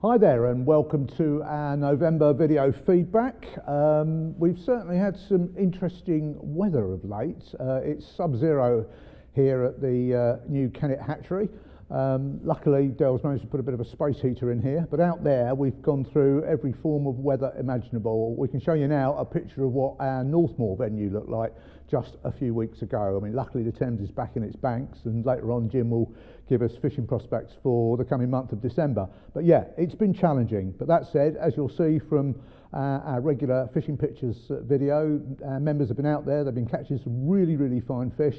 Hi there and welcome to our November video feedback. We've certainly had some interesting weather of late. It's sub-zero here at the new Kennet Hatchery. Luckily Dell's managed to put a bit of a space heater in here, but out there we've gone through every form of weather imaginable. We can show you now a picture of what our Northmoor venue looked like just a few weeks ago. I mean, luckily the Thames is back in its banks, and later on Jim will give us fishing prospects for the coming month of December. But yeah, it's been challenging. But that said, as you'll see from our regular fishing pictures video, our members have been out there, they've been catching some really fine fish.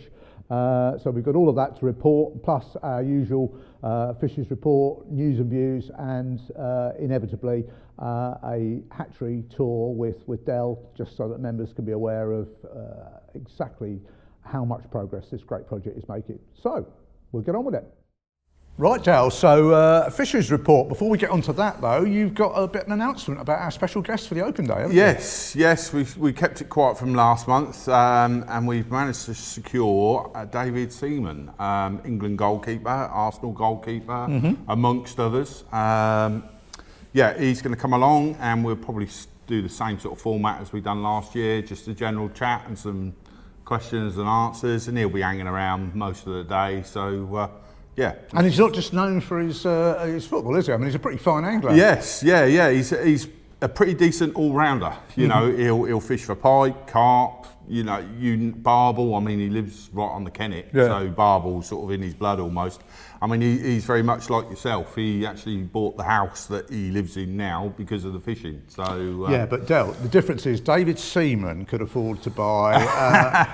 So we've got all of that to report, plus our usual fisheries report, news and views, and inevitably a hatchery tour with Dell, just so that members can be aware of exactly how much progress this great project is making. So we'll get on with it. Right, Dell, so fisheries report. Before we get onto that though, you've got a bit of an announcement about our special guest for the open day, haven't you? Yes, we kept it quiet from last month, and we've managed to secure David Seaman, England goalkeeper, Arsenal goalkeeper, amongst others. Yeah, he's going to come along, and we'll probably do the same sort of format as we've done last year, just a general chat and some questions and answers, and he'll be hanging around most of the day, so yeah. And he's not just known for his football, is he? I mean, he's a pretty fine angler. Yes, yeah. He's a pretty decent all-rounder. You know, he'll fish for pike, carp, barbel. I mean, he lives right on the Kennet, so barbel's sort of in his blood almost. I mean, he's very much like yourself. He actually bought the house that he lives in now because of the fishing. So yeah, but Del, the difference is David Seaman could afford to buy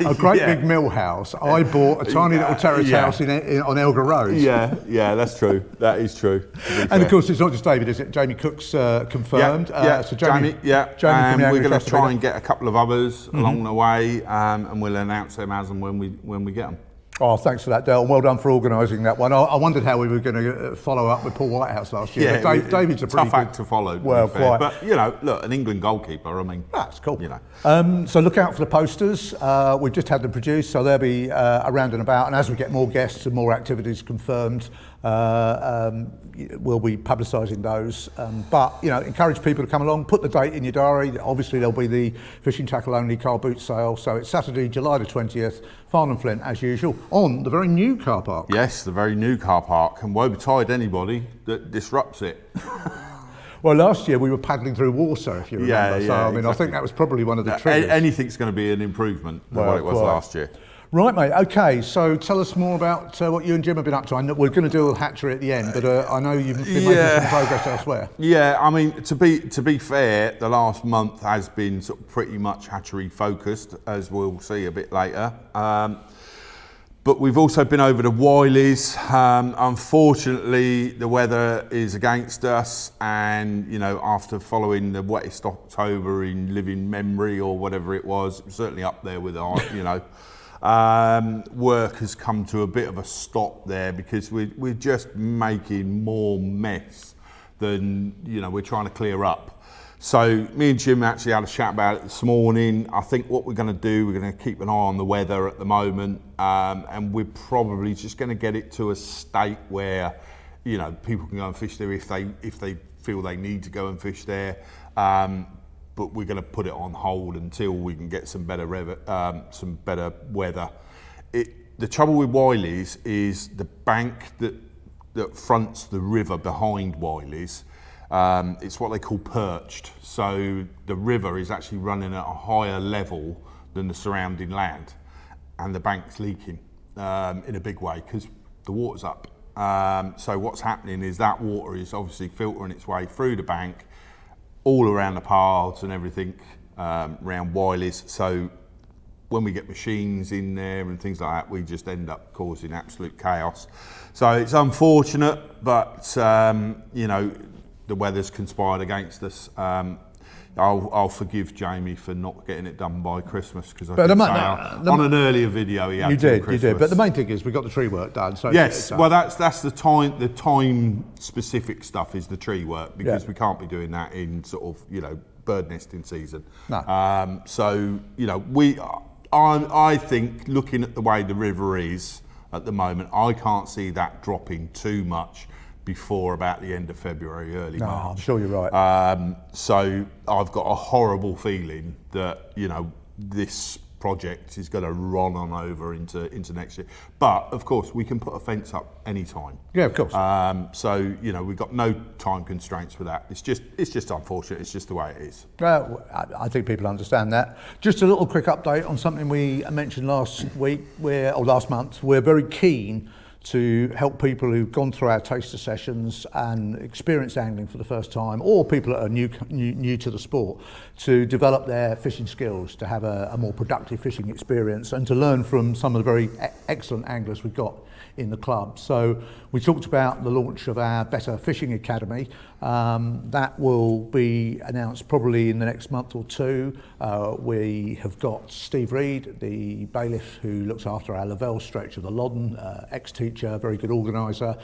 a great big mill house. I bought a tiny little terrace house on Elgar Road. Yeah, that's true. That is true. And of course, it's not just David, is it? Jamie Cook's confirmed. So Jamie, and we're going to try and get a couple of others along the way, and we'll announce them as and when we get them. Oh, thanks for that, Del. Well done for organising that one. I wondered how we were going to follow up with Paul Whitehouse last year. Yeah, but David's a pretty tough act to follow. Well, quite. But look, an England goalkeeper. I mean, that's cool. So look out for the posters. We've just had them produced, so they'll be around and about. And as we get more guests and more activities confirmed, we'll be publicising those. But encourage people to come along. Put the date in your diary. Obviously, there'll be the fishing tackle only car boot sale. So it's Saturday, July the 20th. Farnham Flint, as usual, on the very new car park. Yes, the very new car park, and woe betide anybody that disrupts it. Well, last year we were paddling through water, if you remember. So, I mean, exactly. I think that was probably one of the triggers. Anything's going to be an improvement than what it was last year. Right, mate. Okay, so tell us more about what you and Jim have been up to. I know we're going to do a hatchery at the end, but I know you've been making some progress elsewhere. Yeah, I mean, to be fair, the last month has been sort of pretty much hatchery focused, as we'll see a bit later. But we've also been over to Wiley's. Unfortunately, the weather is against us, and after following the wettest October in living memory or whatever it was, certainly up there with our, work has come to a bit of a stop there because we're just making more mess than we're trying to clear up. So me and Jim actually had a chat about it this morning. I think what we're going to do, we're going to keep an eye on the weather at the moment, and we're probably just going to get it to a state where people can go and fish there if they feel they need to go and fish there. But we're going to put it on hold until we can get some better weather. The trouble with Wiley's is the bank that fronts the river behind Wiley's. It's what they call perched. So the river is actually running at a higher level than the surrounding land, and the bank's leaking in a big way because the water's up. So what's happening is that water is obviously filtering its way through the bank, all around the paths and everything around Wiley's. So when we get machines in there and things like that, we just end up causing absolute chaos. So it's unfortunate, but the weather's conspired against us. I'll forgive Jamie for not getting it done by Christmas, because on an earlier video he had you did. But the main thing is we got the tree work done. So yes, well that's the time. The time specific stuff is the tree work, because we can't be doing that in sort of bird nesting season. No. I think looking at the way the river is at the moment, I can't see that dropping too much before about the end of February, early No, March. I'm sure you're right. So I've got a horrible feeling that, you know, this project is going to run on over into next year. But of course, we can put a fence up anytime. Yeah, of course. So, you know, we've got no time constraints with that. It's just unfortunate. It's just the way it is. Well, I think people understand that. Just a little quick update on something we mentioned last month. We're very keen to help people who've gone through our taster sessions and experienced angling for the first time, or people that are new to the sport, to develop their fishing skills, to have a more productive fishing experience, and to learn from some of the very excellent anglers we've got in the club. So we talked about the launch of our Better Fishing Academy. That will be announced probably in the next month or two. We have got Steve Reed, the bailiff who looks after our Lavelle stretch of the Loddon, ex-teacher, very good organiser.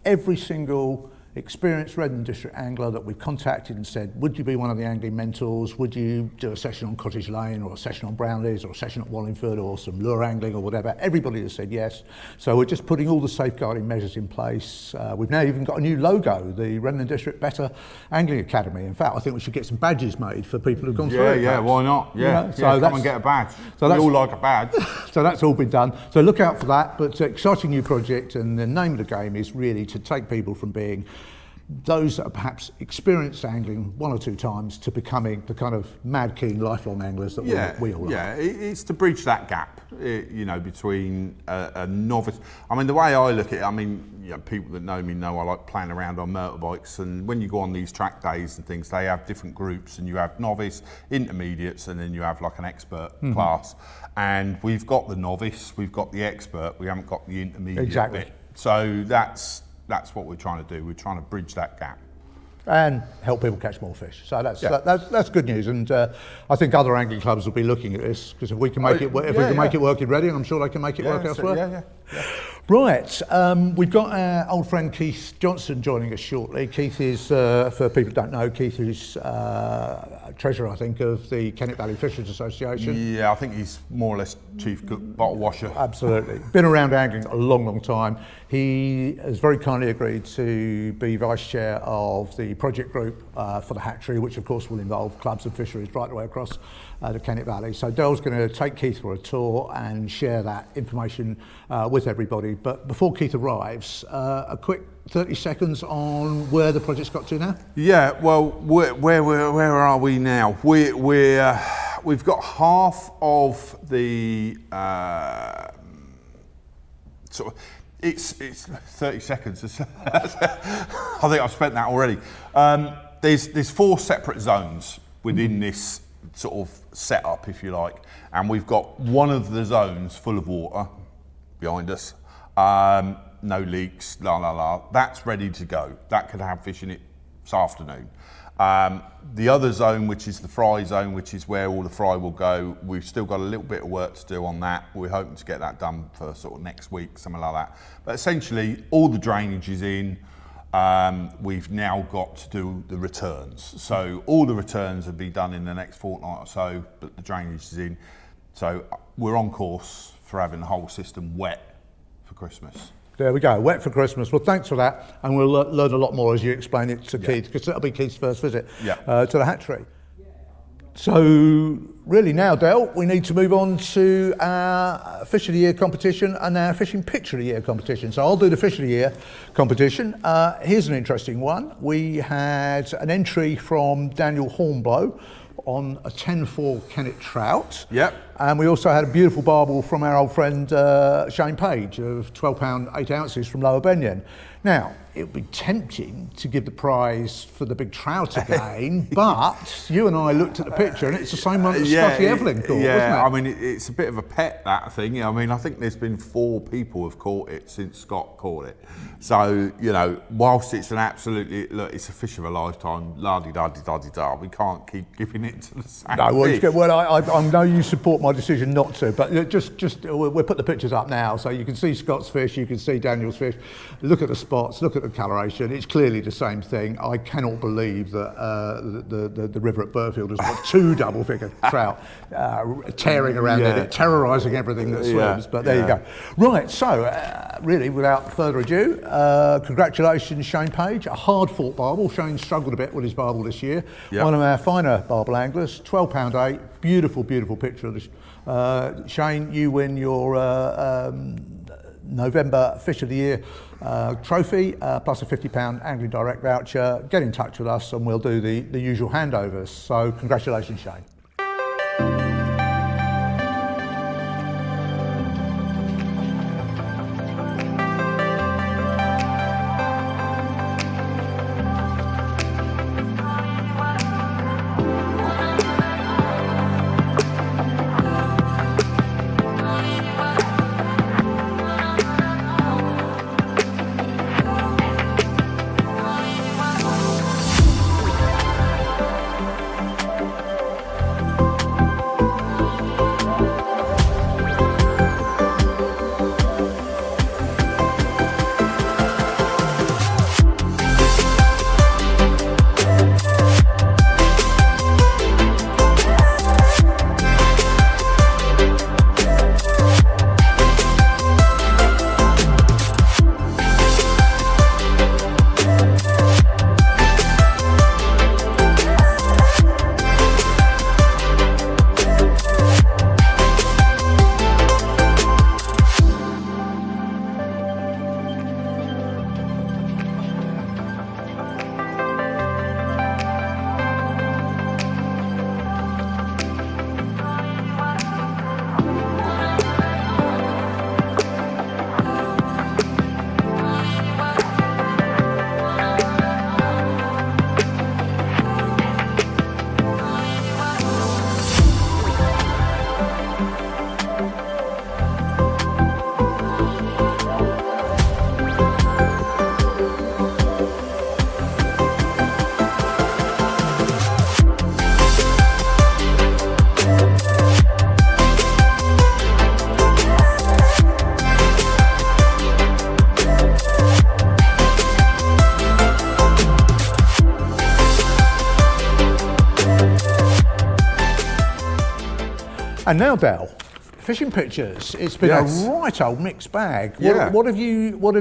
Every single experienced Redden District angler that we've contacted and said, would you be one of the angling mentors? Would you do a session on Cottage Lane, or a session on Brownlees, or a session at Wallingford, or some lure angling or whatever? Everybody has said yes. So we're just putting all the safeguarding measures in place. We've now even got a new logo, the Redden District Better Angling Academy. In fact, I think we should get some badges made for people who've gone through it. Yeah, why not? Yeah, so come and get a badge. So we all like a badge. So that's all been done. So look out for that. But exciting new project, and the name of the game is really to take people from being those that are perhaps experienced angling one or two times to becoming the kind of mad keen lifelong anglers that we all are. Yeah, it's to bridge that gap, you know, between a novice. I mean, the way I look at it, I mean, you know, people that know me know I like playing around on motorbikes, and when you go on these track days and things, they have different groups, and you have novice, intermediates, and then you have like an expert class. And we've got the novice, we've got the expert, we haven't got the intermediate bit. So that's what we're trying to do. We're trying to bridge that gap and help people catch more fish. So that's good news, and I think other angling clubs will be looking at this, because if we can make it work, make it work in Reading, I'm sure they can make it work elsewhere. Right, we've got our old friend Keith Johnson joining us shortly. Keith is, for people who don't know, Keith is treasurer, I think, of the Kennet Valley Fisheries Association. Yeah, I think he's more or less chief cook, bottle washer. Absolutely. Been around angling a long, long time. He has very kindly agreed to be vice chair of the project group for the Hatchery, which of course will involve clubs and fisheries right the way across the Kennet Valley. So Dell's going to take Keith for a tour and share that information with everybody. But before Keith arrives, a quick 30 seconds on where the project's got to now. Yeah, well, where are we now? We've got half of the sort of. It's 30 seconds. I think I've spent that already. There's 4 separate zones within this sort of setup, if you like, and we've got one of the zones full of water behind us. No leaks, that's ready to go. That could have fish in it this afternoon. The other zone, which is the fry zone, which is where all the fry will go, we've still got a little bit of work to do on that. We're hoping to get that done for sort of next week, something like that. But essentially, all the drainage is in. We've now got to do the returns. So all the returns will be done in the next fortnight or so, but the drainage is in. So we're on course for having the whole system wet for Christmas. There we go, wet for Christmas. Well, thanks for that, and we'll learn a lot more as you explain it to Keith, because that'll be Keith's first visit to the hatchery. So really now, Dell, we need to move on to our Fish of the Year competition and our Fishing Picture of the Year competition. So I'll do the Fish of the Year competition. Here's an interesting one. We had an entry from Daniel Hornblow on a 10-4 Kennet trout. Yep. And we also had a beautiful barbel from our old friend Shane Page of 12 pound 8 ounces from Lower Benyon. Now, it would be tempting to give the prize for the big trout again, but you and I looked at the picture and it's the same one that Scotty Evelyn caught, wasn't it? I mean, it's a bit of a pet, that thing. I mean, I think there's been 4 people have caught it since Scott caught it. So, you know, whilst it's an absolutely, look, it's a fish of a lifetime, la-di-da-di-da-di-da, we can't keep giving it to the same fish. Well, I know you support my decision not to, but just we'll put the pictures up now so you can see Scott's fish, you can see Daniel's fish. Look at the spots, look at the coloration. It's clearly the same thing. I cannot believe that the river at Berfield has got 2 double-figure trout tearing around in it, terrorising everything that swims. But there you go. Right, so really, without further ado, congratulations, Shane Page. A hard-fought barbel. Shane struggled a bit with his barbel this year. Yep. One of our finer barbel anglers, 12 pound 8. Beautiful, beautiful picture of this. Shane, you win your November Fish of the Year trophy, plus a £50 Angling Direct voucher. Get in touch with us and we'll do the usual handovers. So congratulations, Shane. And now, Dale, fishing pictures. It's been a right old mixed bag. Yeah. What have you? Well,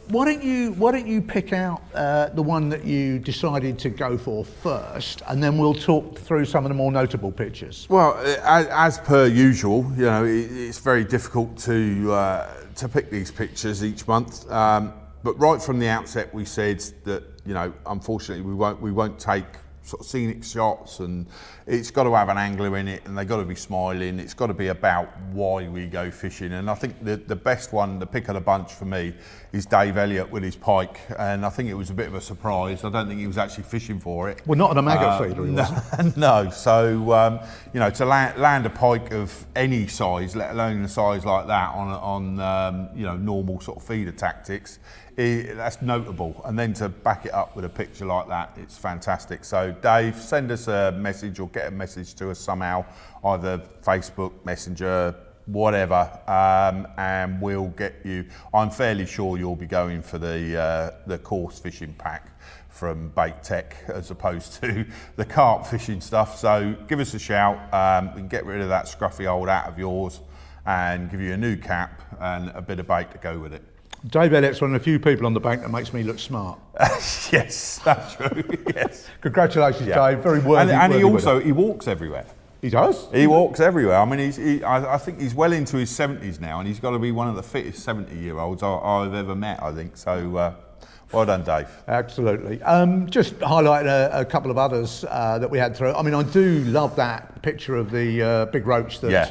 why don't you pick out the one that you decided to go for first, and then we'll talk through some of the more notable pictures. Well, as per usual, you know, it's very difficult to pick these pictures each month. But right from the outset, we said that, you know, unfortunately, we won't take sort of scenic shots, and it's got to have an angler in it, and they've got to be smiling. It's got to be about why we go fishing. And I think the best one, the pick of the bunch for me, is Dave Elliott with his pike. And I think it was a bit of a surprise. I don't think he was actually fishing for it. Well, not on a maggot feeder, he wasn't. No. So you know, to land a pike of any size, let alone a size like that, on you know, normal sort of feeder tactics, that's notable. And then to back it up with a picture like that, it's fantastic. So Dave, send us a message or get a message to us somehow, either Facebook, Messenger, whatever, and we'll get you. I'm fairly sure you'll be going for the coarse fishing pack from Bait Tech as opposed to the carp fishing stuff. So give us a shout. We can get rid of that scruffy old hat of yours and give you a new cap and a bit of bait to go with it. Dave Elliott's one of the few people on the bank that makes me look smart. Yes, that's true. Yes. Congratulations, Dave. Very worthy. And he walks everywhere. He does? He walks everywhere. I mean, I think he's well into his 70s now, and he's got to be one of the fittest 70-year-olds I've ever met, I think. So, well done, Dave. Absolutely. Just highlighting a couple of others that we had through. I mean, I do love that picture of the big roach that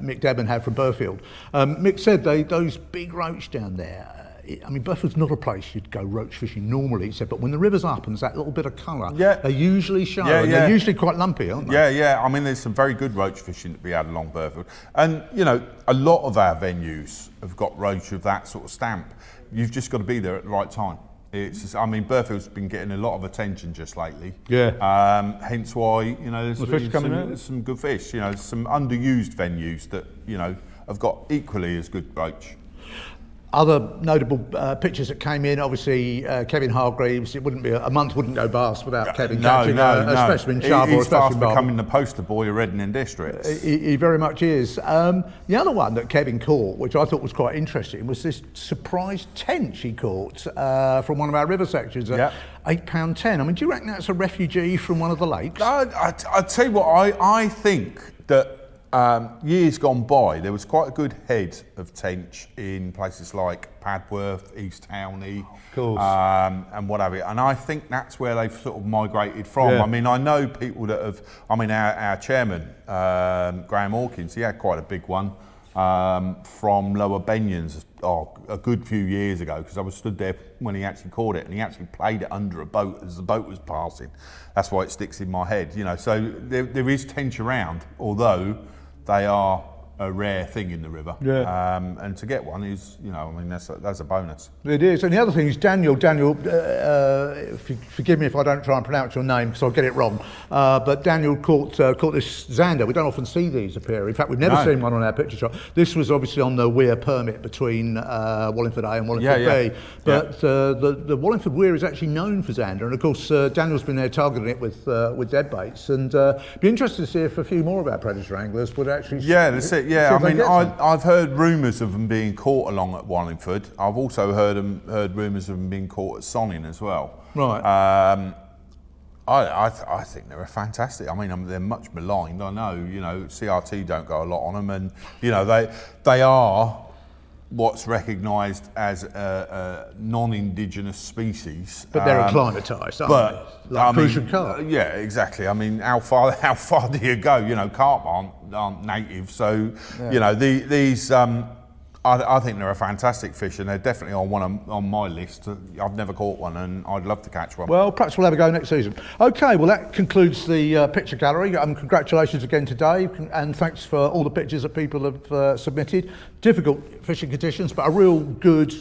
Mick Debon had from Berfield. Mick said those big roach down there, I mean, Berfield's not a place you'd go roach fishing normally, he said, but when the river's up and there's that little bit of colour, they usually show, and they're usually quite lumpy, aren't they? Yeah. I mean, there's some very good roach fishing to be had along Berfield. And, you know, a lot of our venues have got roach of that sort of stamp. You've just got to be there at the right time. I mean, Berfield's been getting a lot of attention just lately. Yeah. Hence why, you know, there's some good fish. You know, some underused venues that, you know, have got equally as good roach. Other notable pictures that came in, obviously Kevin Hargreaves. It wouldn't be a month wouldn't go past without Kevin catching a specimen chub or a He's fast specimen becoming the poster boy of Reading districts. He very much is. The other one that Kevin caught, which I thought was quite interesting, was this surprise tench he caught from one of our river sections at £8.10. I mean, do you reckon that's a refugee from one of the lakes? I tell you what, I think that years gone by, there was quite a good head of tench in places like Padworth, East Towney, and what have you. And I think that's where they've sort of migrated from. Yeah. I mean, I know people that have, I mean, our chairman, Graham Hawkins, he had quite a big one from Lower Benyons a good few years ago, because I was stood there when he actually caught it, and he actually played it under a boat as the boat was passing. That's why it sticks in my head, you know. So there is tench around, although they are a rare thing in the river. Yeah. And to get one is, you know, I mean, that's a bonus. It is. And the other thing is Daniel, forgive me if I don't try and pronounce your name because I'll get it wrong, but Daniel caught this zander. We don't often see these appear. In fact, we've never seen one on our picture shot. This was obviously on the weir permit between Wallingford A and Wallingford B. But the Wallingford weir is actually known for zander. And of course, Daniel's been there targeting it with dead baits. And be interested to see if a few more of our predator anglers would actually... Yeah, that's it. Yeah, I mean, I've heard rumours of them being caught along at Wallingford. I've also heard rumours of them being caught at Sonning as well. Right. I think they're fantastic. I mean, they're much maligned. I know, you know, CRT don't go a lot on them, and you know they are what's recognised as a non-indigenous species. But they're acclimatised, aren't they? Like fish and carp. Yeah, exactly. I mean, how far do you go? You know, carp aren't native, so you know these. I think they're a fantastic fish, and they're definitely on my list. I've never caught one, and I'd love to catch one. Well, perhaps we'll have a go next season. Okay, well that concludes the picture gallery. Congratulations again to Dave, and thanks for all the pictures that people have submitted. Difficult fishing conditions, but a real good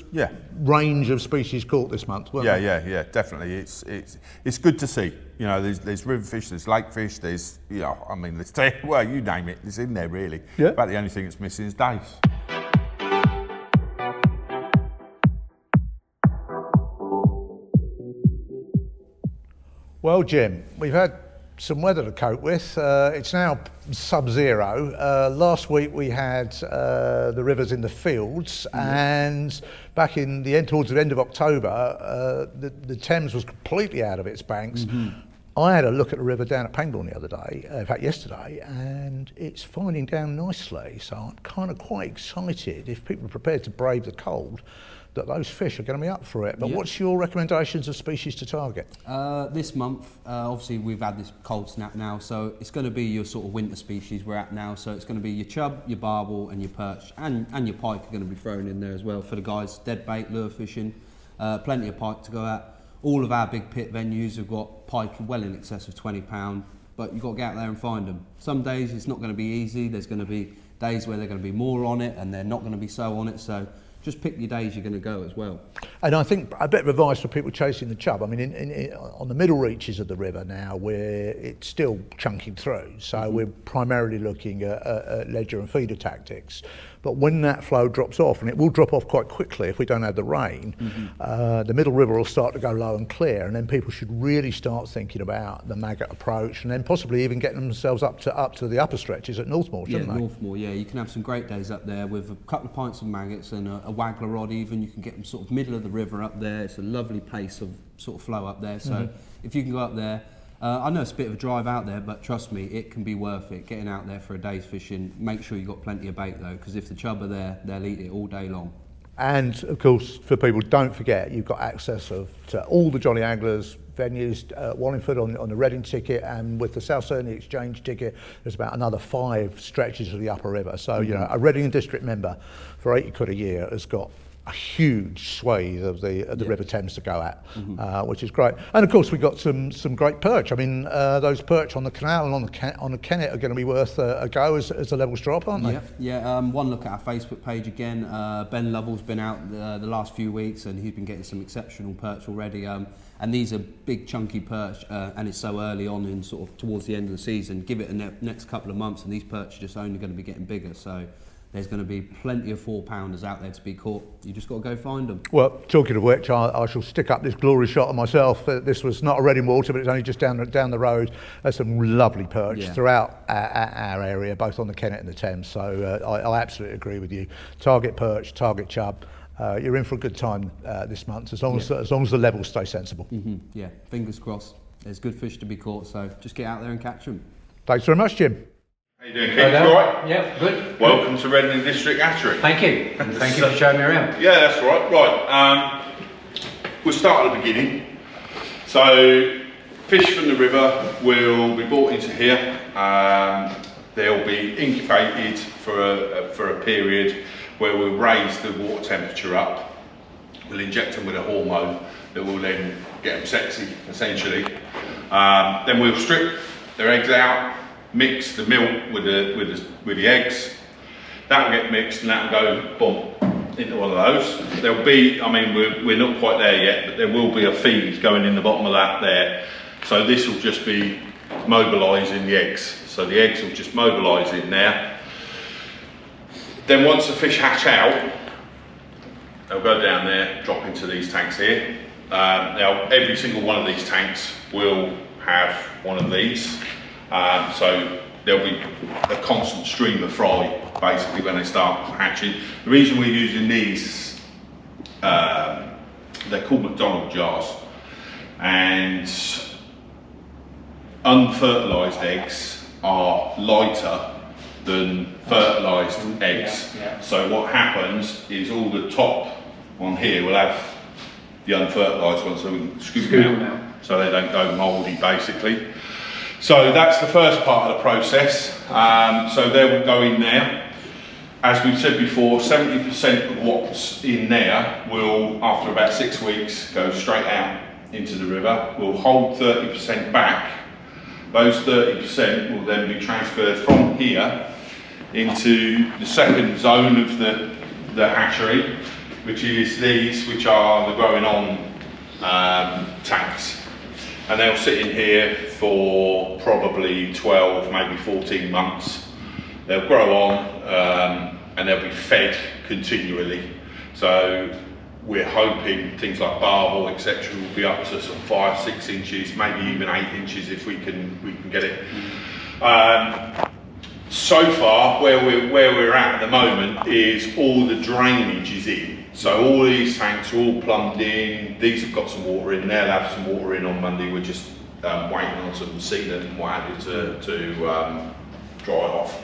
range of species caught this month. Yeah, definitely. It's good to see. You know, there's river fish, there's lake fish, there's, you know, I mean, well, you name it, it's in there really. Yeah. About the only thing that's missing is dace. Well, Jim, we've had some weather to cope with. It's now sub-zero. Last week we had the rivers in the fields, and back in towards the end of October, the Thames was completely out of its banks. I had a look at the river down at Pangbourne the other day, in fact yesterday, and it's finding down nicely. So I'm kind of quite excited, if people are prepared to brave the cold, that those fish are going to be up for it. But what's your recommendations of species to target? This month, obviously we've had this cold snap now, so it's going to be your sort of winter species we're at now. So it's going to be your chub, your barbel and your perch, and your pike are going to be thrown in there as well for the guys. Dead bait, lure fishing, plenty of pike to go at. All of our big pit venues have got pike well in excess of £20, but you've got to get out there and find them. Some days it's not going to be easy. There's going to be days where they're going to be more on it and they're not going to be so on it. So just pick your days you're going to go as well. And I think a bit of advice for people chasing the chub. I mean, on the middle reaches of the river now, where it's still chunking through, so we're primarily looking at ledger and feeder tactics. But when that flow drops off, and it will drop off quite quickly if we don't have the rain, the middle river will start to go low and clear, and then people should really start thinking about the maggot approach, and then possibly even getting themselves up to the upper stretches at Northmoor, shouldn't they? Northmoor, you can have some great days up there with a couple of pints of maggots and a waggler rod even. You can get them sort of middle of the river up there. It's a lovely pace of sort of flow up there, so if you can go up there, I know it's a bit of a drive out there, but trust me, it can be worth it. Getting out there for a day's fishing, make sure you've got plenty of bait though, because if the chub are there, they'll eat it all day long. And of course, for people, don't forget, you've got access to all the Jolly Anglers venues at Wallingford on the Reading ticket, and with the South Certainty Exchange ticket, there's about another 5 stretches of the upper river. So, you know, a Reading district member for £80 a year has got a huge swathe of the River Thames to go at, which is great. And of course, we've got some great perch. I mean, those perch on the canal and on the Kennet are going to be worth a go as the levels drop, aren't they? One look at our Facebook page again. Ben Lovell's been out the last few weeks, and he's been getting some exceptional perch already. And these are big chunky perch, and it's so early on in sort of towards the end of the season. Give it a next couple of months, and these perch are just only going to be getting bigger. So there's going to be plenty of 4-pounders out there to be caught. You just got to go find them. Well, talking of which, I shall stick up this glory shot of myself. This was not a Reading water, but it's only just down the road. There's some lovely perch throughout our area, both on the Kennet and the Thames. So I absolutely agree with you. Target perch, target chub. You're in for a good time this month, as long as the levels stay sensible. Yeah, fingers crossed. There's good fish to be caught, so just get out there and catch them. Thanks very much, Jim. How you doing, Keith? You all right? Yeah, good. Welcome to Reading District Hatchery. Thank you. And thank you for showing me around. Yeah, that's right. Right. We'll start at the beginning. So, fish from the river will be brought into here. They'll be incubated for a period where we'll raise the water temperature up. We'll inject them with a hormone that will then get them sexy, essentially. Then we'll strip their eggs out, mix the milk with the eggs. That will get mixed and that will go boom into one of those. There'll be, I mean, we're not quite there yet, but there will be a feed going in the bottom of that there. So this will just be mobilising the eggs. So the eggs will just mobilise in there. Then once the fish hatch out, they'll go down there, drop into these tanks here. Now every single one of these tanks will have one of these. So there'll be a constant stream of fry basically when they start hatching. The reason we're using these, they're called McDonald jars, and unfertilised eggs are lighter than fertilised eggs. Yeah. So what happens is all the top on here will have the unfertilised ones, so we can scoop them out so they don't go mouldy basically. So that's the first part of the process. So they will go in there. As we've said before, 70% of what's in there will, after about 6 weeks, go straight out into the river. We'll hold 30% back. Those 30% will then be transferred from here into the second zone of the hatchery, which is these, which are the growing on tanks. And they'll sit in here for probably 12, maybe 14 months. They'll grow on and they'll be fed continually. So we're hoping things like barbel, etc., will be up to sort of 5-6 inches, maybe even 8 inches if we can get it. So far, where we're at the moment is all the drainage is in. So all these tanks are all plumbed in. These have got some water in. They'll have some water in on Monday. We're just waiting on some sealant and what have you to dry off.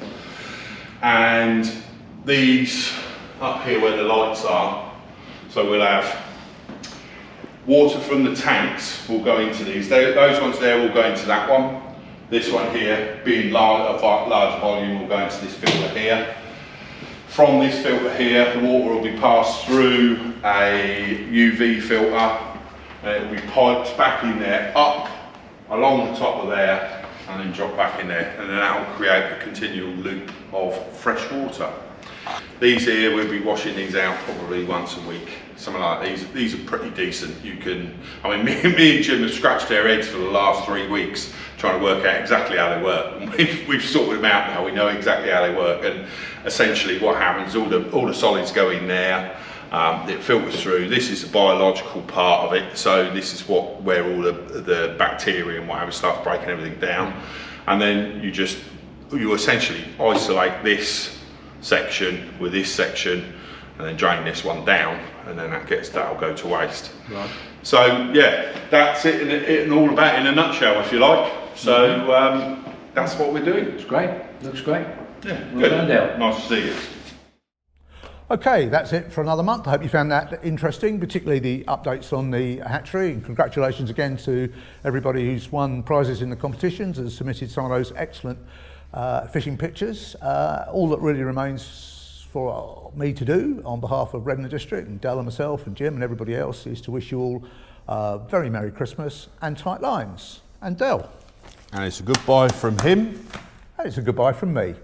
And these up here where the lights are, so we'll have water from the tanks will go into these. Those ones there will go into that one. This one here, being large volume, will go into this filter here. From this filter here, the water will be passed through a UV filter and it will be piped back in there, up along the top of there, and then drop back in there, and then that will create a continual loop of fresh water. These here, we'll be washing these out probably once a week, something like that. These are pretty decent. You can, I mean, me and Jim have scratched their heads for the last 3 weeks trying to work out exactly how they work. And we've sorted them out now. We know exactly how they work. And essentially, what happens? All the solids go in there. It filters through. This is the biological part of it. So this is where all the bacteria and whatever starts breaking everything down. And then you essentially isolate this section with this section, and then drain this one down, and then that'll go to waste. Right. So yeah, that's it and all about in a nutshell, if you like. So that's what we're doing. It's great. Looks great. Yeah, Well good. done, Dale. Nice to see you. Okay, that's it for another month. I hope you found that interesting, particularly the updates on the hatchery. And congratulations again to everybody who's won prizes in the competitions and submitted some of those excellent fishing pictures. All that really remains for me to do on behalf of Reading District and Dale and myself and Jim and everybody else is to wish you all a very Merry Christmas and tight lines. And Dale. And it's a goodbye from him. And it's a goodbye from me.